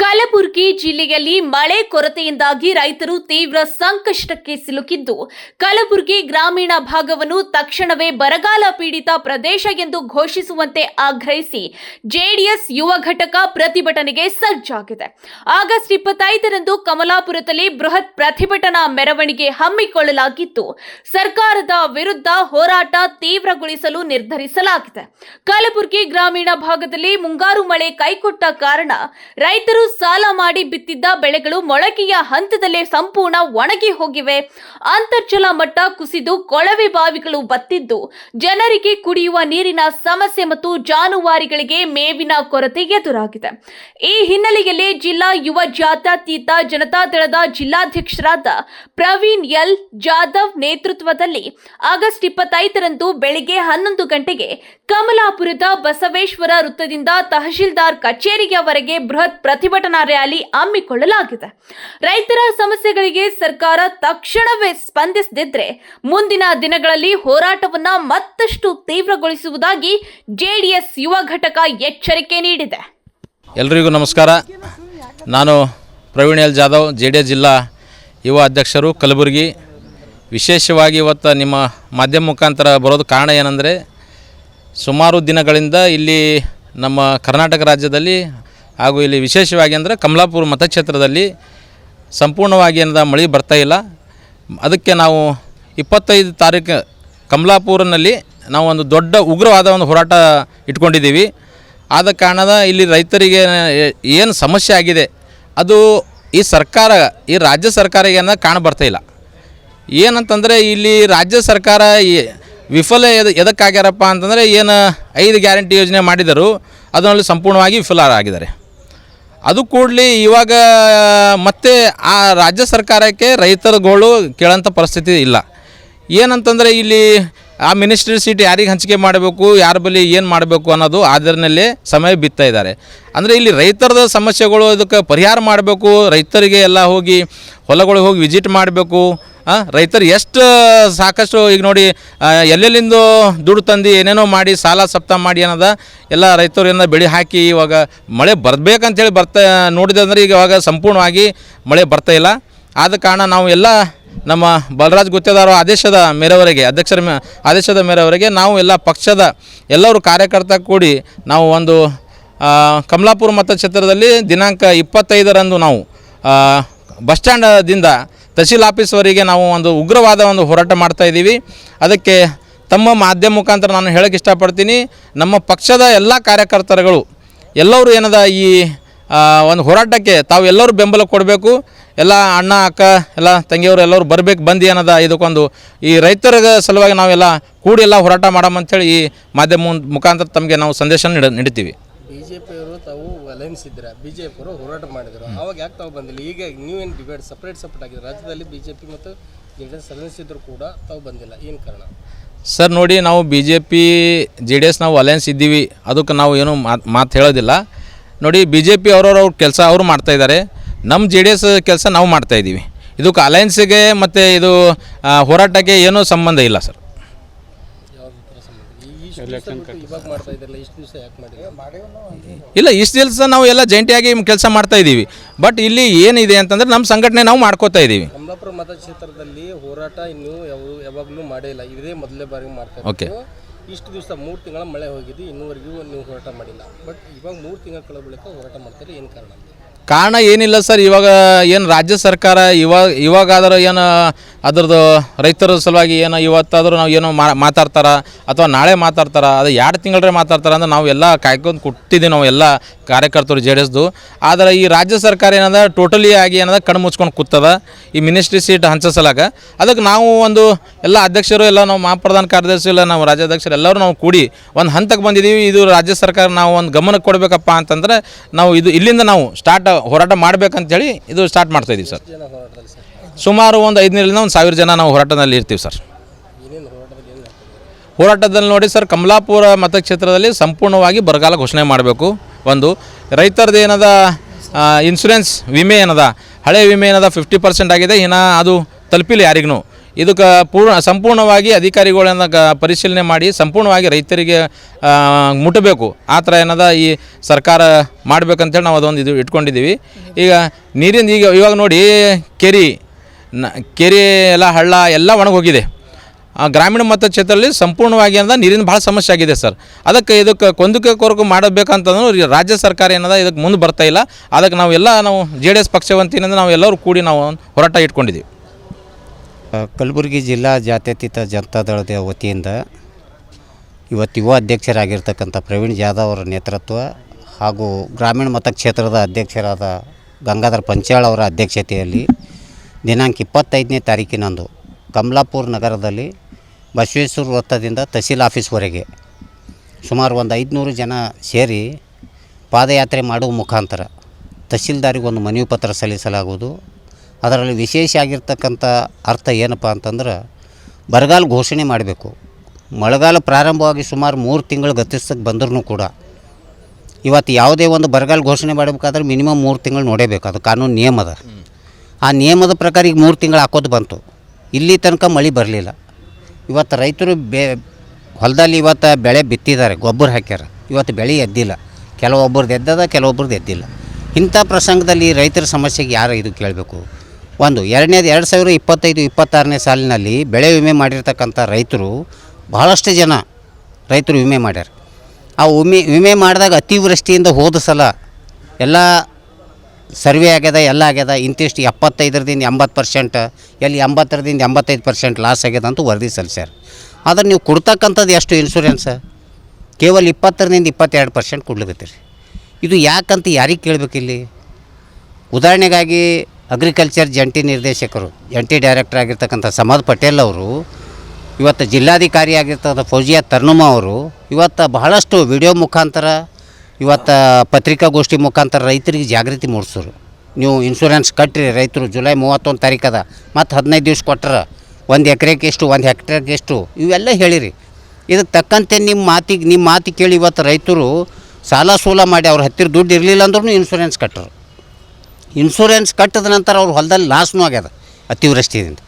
ಕಲಬುರಗಿ ಜಿಲ್ಲೆಯಲ್ಲಿ ಮಳೆ ಕೊರತೆಯಿಂದಾಗಿ ರೈತರು ತೀವ್ರ ಸಂಕಷ್ಟಕ್ಕೆ ಸಿಲುಕಿದ್ದು, ಕಲಬುರಗಿ ಗ್ರಾಮೀಣ ಭಾಗವನ್ನು ತಕ್ಷಣವೇ ಬರಗಾಲ ಪೀಡಿತ ಪ್ರದೇಶ ಎಂದು ಘೋಷಿಸುವಂತೆ ಆಗ್ರಹಿಸಿ ಜೆಡಿಎಸ್ ಯುವ ಘಟಕ ಪ್ರತಿಭಟನೆಗೆ ಸಜ್ಜಾಗಿದೆ. ಆಗಸ್ಟ್ 25ರಂದು ಕಮಲಾಪುರದಲ್ಲಿ ಬೃಹತ್ ಪ್ರತಿಭಟನಾ ಮೆರವಣಿಗೆ ಹಮ್ಮಿಕೊಳ್ಳಲಾಗಿದ್ದು, ಸರ್ಕಾರದ ವಿರುದ್ಧ ಹೋರಾಟ ತೀವ್ರಗೊಳಿಸಲು ನಿರ್ಧರಿಸಲಾಗಿದೆ. ಕಲಬುರಗಿ ಗ್ರಾಮೀಣ ಭಾಗದಲ್ಲಿ ಮುಂಗಾರು ಮಳೆ ಕೈಕೊಟ್ಟ ಕಾರಣ ರೈತರು ಸಾಲ ಮಾಡಿ ಬಿತ್ತಿದ್ದ ಬೆಳೆಗಳು ಮೊಳಕೆಯ ಹಂತದಲ್ಲೇ ಸಂಪೂರ್ಣ ಒಣಗಿ ಹೋಗಿವೆ. ಅಂತರ್ಜಲ ಮಟ್ಟ ಕುಸಿದು ಕೊಳವೆ ಬಾವಿಗಳು ಬತ್ತಿದ್ದು, ಜನರಿಗೆ ಕುಡಿಯುವ ನೀರಿನ ಸಮಸ್ಯೆ ಮತ್ತು ಜಾನುವಾರುಗಳಿಗೆ ಮೇವಿನ ಕೊರತೆ ಎದುರಾಗಿದೆ. ಈ ಹಿನ್ನೆಲೆಯಲ್ಲಿ ಜಿಲ್ಲಾ ಯುವ ಜಾತ್ಯತೀತ ಜನತಾದಳದ ಜಿಲ್ಲಾಧ್ಯಕ್ಷರಾದ ಪ್ರವೀಣ್ ಎಲ್ ಜಾಧವ್ ನೇತೃತ್ವದಲ್ಲಿ ಆಗಸ್ಟ್ 25ರಂದು ಬೆಳಿಗ್ಗೆ 11 ಗಂಟೆಗೆ ಕಮಲಾಪುರದ ಬಸವೇಶ್ವರ ವೃತ್ತದಿಂದ ತಹಶೀಲ್ದಾರ್ ಕಚೇರಿಯವರೆಗೆ ಬೃಹತ್ ಪ್ರತಿಭಟನಾ ರ್ಯಾಲಿ ಹಮ್ಮಿಕೊಳ್ಳಲಾಗಿದೆ. ರೈತರ ಸಮಸ್ಯೆಗಳಿಗೆ ಸರ್ಕಾರ ತಕ್ಷಣವೇ ಸ್ಪಂದಿಸದಿದ್ದರೆ ಮುಂದಿನ ದಿನಗಳಲ್ಲಿ ಹೋರಾಟವನ್ನು ಮತ್ತಷ್ಟು ತೀವ್ರಗೊಳಿಸುವುದಾಗಿ ಜೆಡಿಎಸ್ ಯುವ ಘಟಕ ಎಚ್ಚರಿಕೆ ನೀಡಿದೆ. ಎಲ್ಲರಿಗೂ ನಮಸ್ಕಾರ. ನಾನು ಪ್ರವೀಣ್ ಎಲ್ ಜಾಧವ್, ಜೆಡಿಎಸ್ ಜಿಲ್ಲಾ ಯುವ ಅಧ್ಯಕ್ಷರು, ಕಲಬುರಗಿ. ವಿಶೇಷವಾಗಿ ಇವತ್ತು ನಿಮ್ಮ ಮಾಧ್ಯಮ ಮುಖಾಂತರ ಬರೋದು ಕಾರಣ ಏನಂದರೆ, ಸುಮಾರು ದಿನಗಳಿಂದ ಇಲ್ಲಿ ನಮ್ಮ ಕರ್ನಾಟಕ ರಾಜ್ಯದಲ್ಲಿ ಹಾಗೂ ಇಲ್ಲಿ ವಿಶೇಷವಾಗಿ ಅಂದರೆ ಕಮಲಾಪುರ ಮತಕ್ಷೇತ್ರದಲ್ಲಿ ಸಂಪೂರ್ಣವಾಗಿ ಏನದ ಮಳೆ ಬರ್ತಾಯಿಲ್ಲ. ಅದಕ್ಕೆ ನಾವು 25 ತಾರೀಕು ಕಮಲಾಪುರನಲ್ಲಿ ನಾವು ಒಂದು ದೊಡ್ಡ ಉಗ್ರವಾದ ಒಂದು ಹೋರಾಟ ಇಟ್ಕೊಂಡಿದ್ದೀವಿ. ಆದ ಕಾರಣದ ಇಲ್ಲಿ ರೈತರಿಗೆ ಏನು ಸಮಸ್ಯೆ ಆಗಿದೆ ಅದು ಈ ಸರ್ಕಾರ, ಈ ರಾಜ್ಯ ಸರ್ಕಾರ ಏನದ ಕಾಣ ಬರ್ತಾಯಿಲ್ಲ. ಏನಂತಂದರೆ ಇಲ್ಲಿ ರಾಜ್ಯ ಸರ್ಕಾರ ವಿಫಲ ಎದಕ್ಕಾಗ್ಯಾರಪ್ಪ ಅಂತಂದರೆ, ಏನು 5 ಗ್ಯಾರಂಟಿ ಯೋಜನೆ ಮಾಡಿದರು ಅದರಲ್ಲಿ ಸಂಪೂರ್ಣವಾಗಿ ವಿಫಲರಾಗಿದ್ದಾರೆ. ಅದು ಕೂಡಲೇ ಇವಾಗ ಮತ್ತೆ ಆ ರಾಜ್ಯ ಸರ್ಕಾರಕ್ಕೆ ರೈತರುಗಳು ಕೇಳೋಂಥ ಪರಿಸ್ಥಿತಿ ಇಲ್ಲ. ಏನಂತಂದರೆ ಇಲ್ಲಿ ಆ ಮಿನಿಸ್ಟ್ರಿ ಸೀಟ್ ಯಾರಿಗೆ ಹಂಚಿಕೆ ಮಾಡಬೇಕು, ಯಾರ ಬಳಿ ಏನು ಮಾಡಬೇಕು ಅನ್ನೋದು ಅದರಲ್ಲೇ ಸಮಯ ಬಿತ್ತಾ ಇದ್ದಾರೆ. ಅಂದರೆ ಇಲ್ಲಿ ರೈತರದ ಸಮಸ್ಯೆಗಳು ಇದಕ್ಕೆ ಪರಿಹಾರ ಮಾಡಬೇಕು. ರೈತರಿಗೆ ಎಲ್ಲ ಹೋಗಿ ಹೊಲಗಳಿಗೆ ಹೋಗಿ ವಿಸಿಟ್ ಮಾಡಬೇಕು. ರೈತರು ಎಷ್ಟು ಸಾಕಷ್ಟು ಈಗ ನೋಡಿ ಎಲ್ಲೆಲ್ಲಿಂದ ದುಡ್ಡು ತಂದು ಏನೇನೋ ಮಾಡಿ ಸಾಲ ಸಪ್ತ ಮಾಡಿ ಅನ್ನೋದ ಎಲ್ಲ ರೈತರು ಏನೋ ಬೆಳೆ ಹಾಕಿ ಇವಾಗ ಮಳೆ ಬರಬೇಕಂತೇಳಿ ನೋಡಿದಂದ್ರೆ ಈಗ ಇವಾಗ ಸಂಪೂರ್ಣವಾಗಿ ಮಳೆ ಬರ್ತಾಯಿಲ್ಲ. ಆದ ಕಾರಣ ನಾವು ಎಲ್ಲ ನಮ್ಮ ಬಲರಾಜ್ ಗುತ್ತೇದಾರ ಆದೇಶದ ಮೇರೆವರೆಗೆ, ಅಧ್ಯಕ್ಷರ ಆದೇಶದ ಮೇರೆವರೆಗೆ ನಾವು ಎಲ್ಲ ಪಕ್ಷದ ಎಲ್ಲರೂ ಕಾರ್ಯಕರ್ತ ಕೂಡಿ ನಾವು ಒಂದು ಕಮಲಾಪುರ ಮತಕ್ಷೇತ್ರದಲ್ಲಿ ದಿನಾಂಕ 25ರಂದು ನಾವು ಬಸ್ ಸ್ಟ್ಯಾಂಡದಿಂದ ತಹಶೀಲ್ ಆಫೀಸ್ವರೆಗೆ ನಾವು ಒಂದು ಉಗ್ರವಾದ ಒಂದು ಹೋರಾಟ ಮಾಡ್ತಾಯಿದ್ದೀವಿ. ಅದಕ್ಕೆ ತಮ್ಮ ಮಾಧ್ಯಮ ಮುಖಾಂತರ ನಾನು ಹೇಳೋಕ್ಕೆ ಇಷ್ಟಪಡ್ತೀನಿ, ನಮ್ಮ ಪಕ್ಷದ ಎಲ್ಲ ಕಾರ್ಯಕರ್ತರುಗಳು ಎಲ್ಲರೂ ಏನದ ಈ ಒಂದು ಹೋರಾಟಕ್ಕೆ ತಾವು ಎಲ್ಲರೂ ಬೆಂಬಲ ಕೊಡಬೇಕು. ಎಲ್ಲ ಅಣ್ಣ ಅಕ್ಕ ಎಲ್ಲ ತಂಗಿಯವರು ಎಲ್ಲರೂ ಬರಬೇಕು, ಬಂದು ಏನದ ಇದಕ್ಕೊಂದು ಈ ರೈತರ ಸಲುವಾಗಿ ನಾವೆಲ್ಲ ಕೂಡಿ ಎಲ್ಲ ಹೋರಾಟ ಮಾಡಮಂಥೇಳಿ ಈ ಮಾಧ್ಯಮ ಮುಖಾಂತರ ತಮಗೆ ನಾವು ಸಂದೇಶ ನೀಡ್ತೀವಿ. ಬಿಜೆಪಿಯವರು ತಾವು ಅಲೈನ್ಸ್ ಇದ್ದೀರಾ, ಬಿಜೆಪಿಯವರು ಹೋರಾಟ ಮಾಡಿದರು, ಅವಾಗ ಯಾಕೆ ತಾವು ಬಂದಿಲ್ಲ? ಈಗ ನೀವೇನು ಡಿಬೇಟ್ ಸಪ್ರೇಟ್ ಆಗಿದೆ ರಾಜ್ಯದಲ್ಲಿ ಬಿಜೆಪಿ ಮತ್ತು ಜೆಡಿಎಸ್ ಅಲೈನ್ಸ್ ಇದ್ದರೂ ಕೂಡ ತಾವು ಬಂದಿಲ್ಲ, ಏನು ಕಾರಣ? ಸರ್ ನೋಡಿ, ನಾವು BJP JDS ನಾವು ಅಲೈನ್ಸ್ ಇದ್ದೀವಿ, ಅದಕ್ಕೆ ನಾವು ಏನು ಮಾತು ಹೇಳೋದಿಲ್ಲ. ನೋಡಿ, BJP ಅವ್ರ ಕೆಲಸ ಅವರು ಮಾಡ್ತಾಯಿದ್ದಾರೆ, ನಮ್ಮ JDS ಕೆಲಸ ನಾವು ಮಾಡ್ತಾಯಿದ್ದೀವಿ. ಇದಕ್ಕೆ ಅಲೈನ್ಸಿಗೆ ಮತ್ತು ಇದು ಹೋರಾಟಕ್ಕೆ ಏನೂ ಸಂಬಂಧ ಇಲ್ಲ ಸರ್. ಇಲ್ಲ, ಇಷ್ಟು ದಿವಸ ನಾವು ಎಲ್ಲ ಜಂಟಿಯಾಗಿ ಕೆಲಸ ಮಾಡ್ತಾಯಿದ್ದೀವಿ. ಬಟ್ ಇಲ್ಲಿ ಏನಿದೆ ಅಂತಂದರೆ ನಮ್ಮ ಸಂಘಟನೆ ನಾವು ಮಾಡ್ಕೋತಾ ಇದ್ದೀವಿ. ಕಮಲಾಪುರ ಮತಕ್ಷೇತ್ರದಲ್ಲಿ ಹೋರಾಟ ಇನ್ನೂ ಯಾವಾಗಲೂ ಮಾಡಿಲ್ಲ, ಇದೇ ಮೊದಲೇ ಬಾರಿ ಮಾಡ್ತಾ ಇದ್ದೀವಿ. ಓಕೆ, ಇಷ್ಟು ದಿವಸ 3 ತಿಂಗಳ ಮಳೆ ಹೋಗಿದ್ದು ಇನ್ನೂವರೆಗೂ ನೀವು ಹೋರಾಟ ಮಾಡಿಲ್ಲ. ಬಟ್ ಇವಾಗ 3 ತಿಂಗಳ ಕಳೆದ ಬಳಿಕ ಹೋರಾಟ ಮಾಡ್ತಾರೆ, ಏನು ಕಾರಣ? ಕಾರಣ ಏನಿಲ್ಲ ಸರ್. ಇವಾಗ ಏನು ರಾಜ್ಯ ಸರ್ಕಾರ ಇವಾಗಾದರೂ ಏನು ಅದ್ರದ್ದು ರೈತರ ಸಲುವಾಗಿ ಏನು ಇವತ್ತಾದರೂ ನಾವು ಏನೋ ಮಾತಾಡ್ತಾರ ಅಥವಾ ನಾಳೆ ಮಾತಾಡ್ತಾರ, ಅದು 2 ತಿಂಗಳೇ ಮಾತಾಡ್ತಾರೆ ಅಂದ್ರೆ ನಾವು ಎಲ್ಲ ಕಾಯ್ಕೊಂಡು ಕೊಟ್ಟಿದ್ದೀವಿ, ನಾವು ಎಲ್ಲ ಕಾರ್ಯಕರ್ತರು JDSದು. ಆದರೆ ಈ ರಾಜ್ಯ ಸರ್ಕಾರ ಏನದ ಟೋಟಲಿ ಆಗಿ ಏನದ ಕಣ್ಣು ಮುಚ್ಕೊಂಡು ಕೂತದ ಈ ಮಿನಿಸ್ಟ್ರಿ ಸೀಟ್ ಹಂಚಸಲಾಗ. ಅದಕ್ಕೆ ನಾವು ಒಂದು ಎಲ್ಲ ಅಧ್ಯಕ್ಷರು ಎಲ್ಲ ನಾವು ಮಹಾಪ್ರಧಾನ ಕಾರ್ಯದರ್ಶಿ ಎಲ್ಲ ನಾವು ರಾಜ್ಯಾಧ್ಯಕ್ಷರು ಎಲ್ಲರೂ ನಾವು ಕೂಡಿ ಒಂದು ಹಂತಕ್ಕೆ ಬಂದಿದ್ದೀವಿ. ಇದು ರಾಜ್ಯ ಸರ್ಕಾರ ನಾವು ಒಂದು ಗಮನಕ್ಕೆ ಕೊಡಬೇಕಪ್ಪ ಅಂತಂದರೆ ನಾವು ಇಲ್ಲಿಂದ ನಾವು ಹೋರಾಟ ಮಾಡಬೇಕಂತೇಳಿ ಇದು ಸ್ಟಾರ್ಟ್ ಮಾಡ್ತಾಯಿದ್ದೀವಿ ಸರ್. ಸುಮಾರು ಒಂದು 500ರಿಂದ 1000 ಜನ ನಾವು ಹೋರಾಟದಲ್ಲಿ ಇರ್ತೀವಿ ಸರ್. ಹೋರಾಟದಲ್ಲಿ ನೋಡಿ ಸರ್, ಕಮಲಾಪುರ ಮತಕ್ಷೇತ್ರದಲ್ಲಿ ಸಂಪೂರ್ಣವಾಗಿ ಬರಗಾಲ ಘೋಷಣೆ ಮಾಡಬೇಕು. ಒಂದು ರೈತರದ್ದು ಏನದ ಇನ್ಶೂರೆನ್ಸ್ ವಿಮೆ ಏನದ, ಹಳೆ ವಿಮೆ ಏನದ 50% ಆಗಿದೆ, ಇನ್ನು ಅದು ತಲುಪಿಲ್ಲ ಯಾರಿಗೂ. ಇದಕ್ಕೆ ಸಂಪೂರ್ಣವಾಗಿ ಅಧಿಕಾರಿಗಳನ್ನ ಪರಿಶೀಲನೆ ಮಾಡಿ ಸಂಪೂರ್ಣವಾಗಿ ರೈತರಿಗೆ ಮುಟ್ಟಬೇಕು. ಆ ಥರ ಏನದ ಈ ಸರ್ಕಾರ ಮಾಡಬೇಕಂತೇಳಿ ನಾವು ಅದೊಂದು ಇದು ಇಟ್ಕೊಂಡಿದ್ದೀವಿ. ಈಗ ನೀರಿಂದ ಇವಾಗ ನೋಡಿ ಕೆರೆ ಎಲ್ಲ ಹಳ್ಳ ಎಲ್ಲ ಒಣಗೋಗಿದೆ. ಗ್ರಾಮೀಣ ಮತ್ತು ಕ್ಷೇತ್ರದಲ್ಲಿ ಸಂಪೂರ್ಣವಾಗಿ ಏನದ ನೀರಿನ ಭಾಳ ಸಮಸ್ಯೆ ಆಗಿದೆ ಸರ್. ಇದಕ್ಕೆ ಕೊಂದಕ್ಕೆ ಕೊರಕು ಮಾಡಬೇಕಂತಂದ್ರೆ ರಾಜ್ಯ ಸರ್ಕಾರ ಏನದ ಇದಕ್ಕೆ ಮುಂದೆ ಬರ್ತಾ ಇಲ್ಲ. ಅದಕ್ಕೆ ನಾವು JDS ಪಕ್ಷ ವತಿಯಿಂದ ನಾವು ಎಲ್ಲರೂ ಕೂಡಿ ನಾವು ಹೋರಾಟ ಇಟ್ಕೊಂಡಿದ್ದೀವಿ. ಕಲಬುರಗಿ ಜಿಲ್ಲಾ ಜಾತ್ಯತೀತ ಜನತಾದಳದ ವತಿಯಿಂದ ಇವತ್ತು ಯುವ ಅಧ್ಯಕ್ಷರಾಗಿರ್ತಕ್ಕಂಥ ಪ್ರವೀಣ್ ಜಾಧವ್ ಅವರ ನೇತೃತ್ವ ಹಾಗೂ ಗ್ರಾಮೀಣ ಮತಕ್ಷೇತ್ರದ ಅಧ್ಯಕ್ಷರಾದ ಗಂಗಾಧರ್ ಪಂಚಾಳ್ ಅವರ ಅಧ್ಯಕ್ಷತೆಯಲ್ಲಿ ದಿನಾಂಕ 25ನೇ ತಾರೀಕಿನಂದು ಕಮಲಾಪುರ ನಗರದಲ್ಲಿ ಬಸವೇಶ್ವರ ವೃತ್ತದಿಂದ ತಹಸೀಲ್ ಆಫೀಸ್ವರೆಗೆ ಸುಮಾರು ಒಂದು 500 ಜನ ಸೇರಿ ಪಾದಯಾತ್ರೆ ಮಾಡುವ ಮುಖಾಂತರ ತಹಸೀಲ್ದಾರಿಗೆ ಒಂದು ಮನವಿ ಪತ್ರ ಸಲ್ಲಿಸಲಾಗುವುದು. ಅದರಲ್ಲಿ ವಿಶೇಷ ಆಗಿರ್ತಕ್ಕಂಥ ಅರ್ಥ ಏನಪ್ಪ ಅಂತಂದ್ರೆ ಬರಗಾಲ ಘೋಷಣೆ ಮಾಡಬೇಕು. ಮಳೆಗಾಲ ಪ್ರಾರಂಭವಾಗಿ ಸುಮಾರು 3 ತಿಂಗಳು ಗತಿಸ್ತಕ್ಕೆ ಬಂದ್ರೂ ಕೂಡ ಇವತ್ತು ಯಾವುದೇ ಒಂದು ಬರಗಾಲ ಘೋಷಣೆ ಮಾಡಬೇಕಾದ್ರೆ ಮಿನಿಮಮ್ 3 ತಿಂಗಳು ನೋಡೇಬೇಕು. ಅದು ಕಾನೂನು ನಿಯಮ ಅದ. ಆ ನಿಯಮದ ಪ್ರಕಾರ ಈಗ 3 ತಿಂಗಳು ಹಾಕೋದು ಬಂತು. ಇಲ್ಲಿ ತನಕ ಮಳೆ ಬರಲಿಲ್ಲ. ಇವತ್ತು ರೈತರು ಹೊಲದಲ್ಲಿ ಇವತ್ತು ಬೆಳೆ ಬಿತ್ತಿದ್ದಾರೆ, ಗೊಬ್ಬರ ಹಾಕ್ಯಾರ, ಇವತ್ತು ಬೆಳೆ ಎದ್ದಿಲ್ಲ. ಕೆಲವೊಬ್ಬರದ್ದು ಎದ್ದದ, ಕೆಲವೊಬ್ಬರದ್ದು ಎದ್ದಿಲ್ಲ. ಇಂಥ ಪ್ರಸಂಗದಲ್ಲಿ ರೈತರ ಸಮಸ್ಯೆಗೆ ಯಾರು ಇದು ಕೇಳಬೇಕು? ಒಂದು ಎರಡನೇದು 2025-26ನೇ ಸಾಲಿನಲ್ಲಿ ಬೆಳೆ ವಿಮೆ ಮಾಡಿರ್ತಕ್ಕಂಥ ರೈತರು ಬಹಳಷ್ಟು ಜನ ರೈತರು ವಿಮೆ ಮಾಡ್ಯಾರ. ಆ ವಿಮೆ ಮಾಡಿದಾಗ ಅತಿವೃಷ್ಟಿಯಿಂದ ಹೋದ ಸಲ ಎಲ್ಲ ಸರ್ವೆ ಆಗ್ಯದ, ಎಲ್ಲ ಆಗ್ಯದ. ಇಂತಿಷ್ಟು 75ರಿಂದ 80%, ಎಲ್ಲಿ 80ರಿಂದ 85% ಲಾಸ್ ಆಗ್ಯದ ಅಂತ ವರದಿ ಸಲ್ಲಿಸ್ಯಾರ. ಆದರೆ ನೀವು ಕೊಡ್ತಕ್ಕಂಥದ್ದು ಎಷ್ಟು ಇನ್ಶೂರೆನ್ಸ್? ಕೇವಲ 20ರಿಂದ 22% ಕೊಡ್ಲಿಕತ್ತೀರಿ. ಇದು ಯಾಕಂತ ಯಾರಿಗೆ ಕೇಳಬೇಕಿಲ್ಲಿ? ಉದಾಹರಣೆಗಾಗಿ ಅಗ್ರಿಕಲ್ಚರ್ ಜಂಟಿ ನಿರ್ದೇಶಕರು, ಜಂಟಿ ಡೈರೆಕ್ಟರ್ ಆಗಿರ್ತಕ್ಕಂಥ ಸಮದ್ ಪಟೇಲ್ ಅವರು, ಇವತ್ತು ಜಿಲ್ಲಾಧಿಕಾರಿ ಆಗಿರ್ತಕ್ಕಂಥ ಫೌಜಿಯಾ ತರ್ನುಮಾ ಅವರು ಇವತ್ತು ಬಹಳಷ್ಟು ವಿಡಿಯೋ ಮುಖಾಂತರ, ಇವತ್ತು ಪತ್ರಿಕಾಗೋಷ್ಠಿ ಮುಖಾಂತರ ರೈತರಿಗೆ ಜಾಗೃತಿ ಮೂಡಿಸೋರು. ನೀವು ಇನ್ಶೂರೆನ್ಸ್ ಕಟ್ಟಿರಿ, ರೈತರು ಜುಲೈ 31 ತಾರೀಕದ ಮತ್ತು 15 ದಿವಸ ಕೊಟ್ಟರೆ 1 ಎಕರೆಗೆ ಎಷ್ಟು, 1 ಹೆಕ್ಟೇರ್ಗೆ ಎಷ್ಟು, ಇವೆಲ್ಲ ಹೇಳಿರಿ. ಇದಕ್ಕೆ ತಕ್ಕಂತೆ ನಿಮ್ಮ ಮಾತಿಗೆ ಕೇಳಿ ಇವತ್ತು ರೈತರು ಸಾಲ ಸೂಲ ಮಾಡಿ ಅವ್ರ ಹತ್ತಿರ ದುಡ್ಡು ಇರಲಿಲ್ಲ ಅಂದ್ರೂ ಇನ್ಶೂರೆನ್ಸ್ ಕಟ್ಟರು. ಇನ್ಶೂರೆನ್ಸ್ ಕಟ್ಟಿದ ನಂತರ ಅವ್ರ ಹೊಲದಲ್ಲಿ ಲಾಸ್ನೂ ಆಗ್ಯದ ಅತಿವೃಷ್ಟಿಯಿಂದ.